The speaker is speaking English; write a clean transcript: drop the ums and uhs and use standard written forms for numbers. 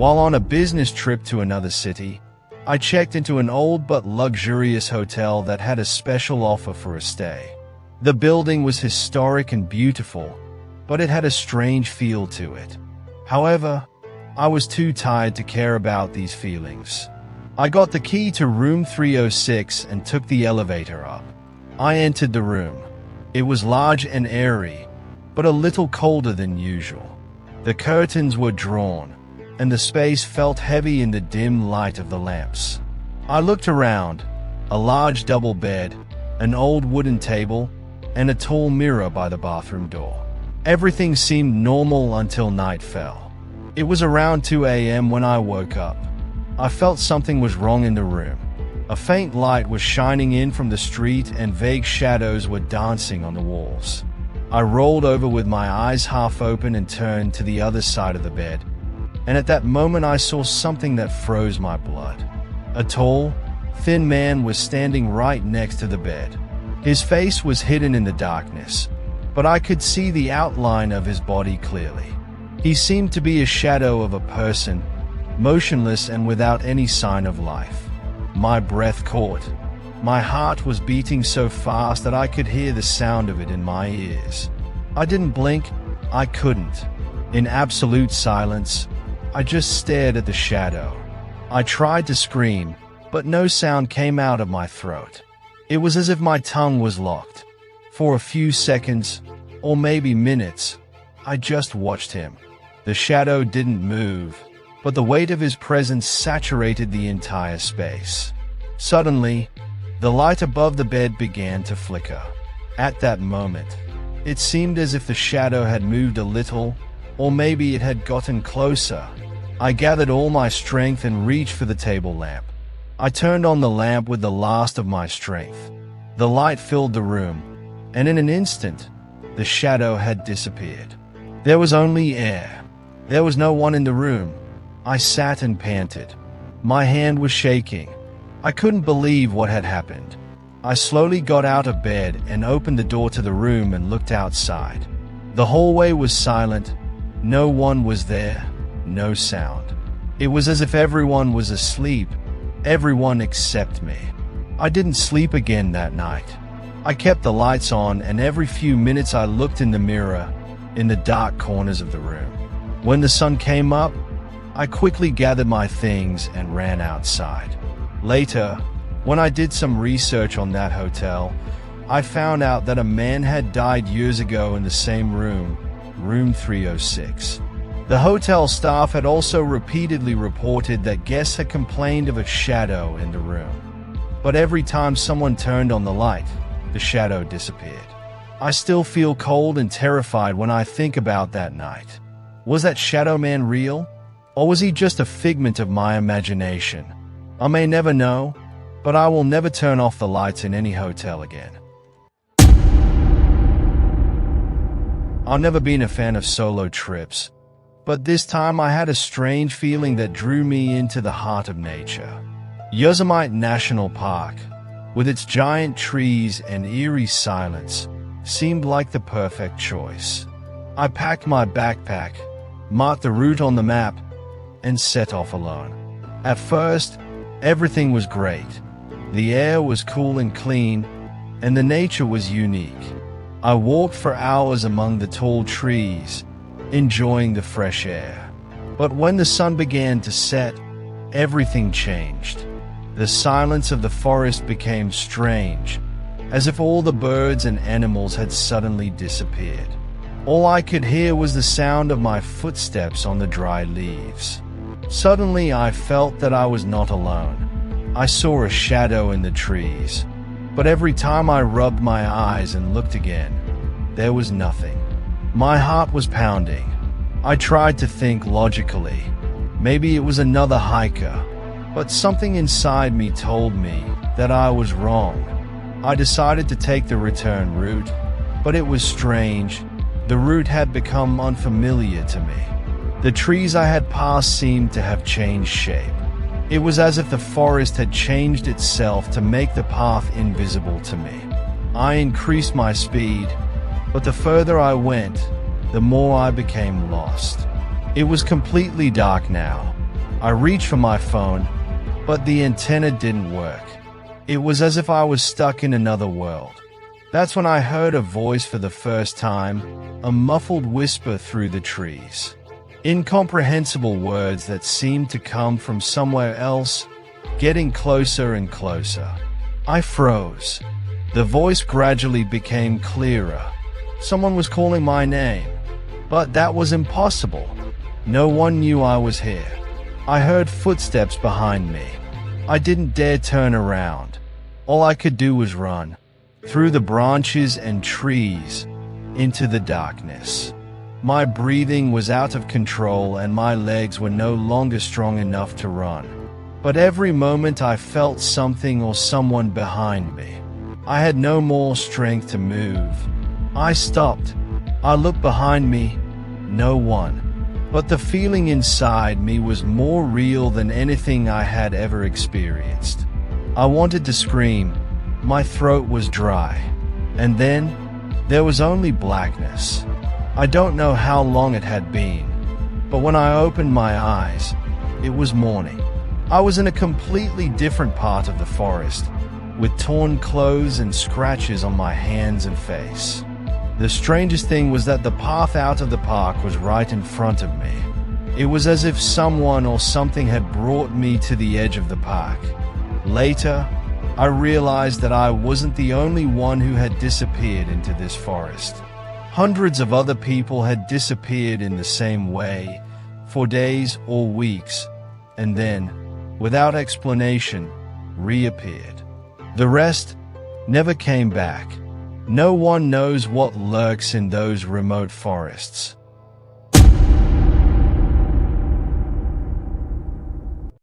While on a business trip to another city, I checked into an old but luxurious hotel that had a special offer for a stay. The building was historic and beautiful, but it had a strange feel to it. However, I was too tired to care about these feelings. I got the key to room 306 and took the elevator up. I entered the room. It was large and airy, but a little colder than usual. The curtains were drawn, and the space felt heavy in the dim light of the lamps. I looked around: a large double bed, an old wooden table, and a tall mirror by the bathroom door. Everything seemed normal until night fell. It was around 2 a.m. when I woke up. I felt something was wrong in the room. A faint light was shining in from the street and vague shadows were dancing on the walls. I rolled over with my eyes half open and turned to the other side of the bed. And at that moment I saw something that froze my blood. A tall, thin man was standing right next to the bed. His face was hidden in the darkness, but I could see the outline of his body clearly. He seemed to be a shadow of a person, motionless and without any sign of life. My breath caught. My heart was beating so fast that I could hear the sound of it in my ears. I didn't blink. I couldn't. In absolute silence, I just stared at the shadow. I tried to scream, but no sound came out of my throat. It was as if my tongue was locked. For a few seconds, or maybe minutes, I just watched him. The shadow didn't move, but the weight of his presence saturated the entire space. Suddenly, the light above the bed began to flicker. At that moment, it seemed as if the shadow had moved a little, or maybe it had gotten closer. I gathered all my strength and reached for the table lamp. I turned on the lamp with the last of my strength. The light filled the room, and in an instant, the shadow had disappeared. There was only air. There was no one in the room. I sat and panted. My hand was shaking. I couldn't believe what had happened. I slowly got out of bed and opened the door to the room and looked outside. The hallway was silent. No one was there. No sound. It was as if everyone was asleep. Everyone except me. I didn't sleep again that night. I kept the lights on, and every few minutes I looked in the mirror, in the dark corners of the room. When the sun came up, I quickly gathered my things and ran outside. Later, when I did some research on that hotel, I found out that a man had died years ago in the same room, room 306. The hotel staff had also repeatedly reported that guests had complained of a shadow in the room. But every time someone turned on the light, the shadow disappeared. I still feel cold and terrified when I think about that night. Was that shadow man real? Or was he just a figment of my imagination? I may never know, but I will never turn off the lights in any hotel again. I've never been a fan of solo trips, but this time I had a strange feeling that drew me into the heart of nature. Yosemite National Park, with its giant trees and eerie silence, seemed like the perfect choice. I packed my backpack, marked the route on the map, and set off alone. At first, everything was great. The air was cool and clean, and the nature was unique. I walked for hours among the tall trees, enjoying the fresh air. But when the sun began to set, everything changed. The silence of the forest became strange, as if all the birds and animals had suddenly disappeared. All I could hear was the sound of my footsteps on the dry leaves. Suddenly I felt that I was not alone. I saw a shadow in the trees, but every time I rubbed my eyes and looked again, there was nothing. My heart was pounding. I tried to think logically. Maybe it was another hiker, but something inside me told me that I was wrong. I decided to take the return route, but it was strange. The route had become unfamiliar to me. The trees I had passed seemed to have changed shape. It was as if the forest had changed itself to make the path invisible to me. I increased my speed, but the further I went, the more I became lost. It was completely dark now, I reached for my phone, but the antenna didn't work. It was as if I was stuck in another world. That's when I heard a voice for the first time, a muffled whisper through the trees. Incomprehensible words that seemed to come from somewhere else, getting closer and closer. I froze. The voice gradually became clearer. Someone was calling my name, but that was impossible. No one knew I was here. I heard footsteps behind me. I didn't dare turn around. All I could do was run, through the branches and trees, into the darkness. My breathing was out of control and my legs were no longer strong enough to run. But every moment I felt something or someone behind me. I had no more strength to move. I stopped. I looked behind me. No one. But the feeling inside me was more real than anything I had ever experienced. I wanted to scream. My throat was dry. And then, there was only blackness. I don't know how long it had been, but when I opened my eyes, it was morning. I was in a completely different part of the forest, with torn clothes and scratches on my hands and face. The strangest thing was that the path out of the park was right in front of me. It was as if someone or something had brought me to the edge of the park. Later, I realized that I wasn't the only one who had disappeared into this forest. Hundreds of other people had disappeared in the same way, for days or weeks, and then, without explanation, reappeared. The rest never came back. No one knows what lurks in those remote forests.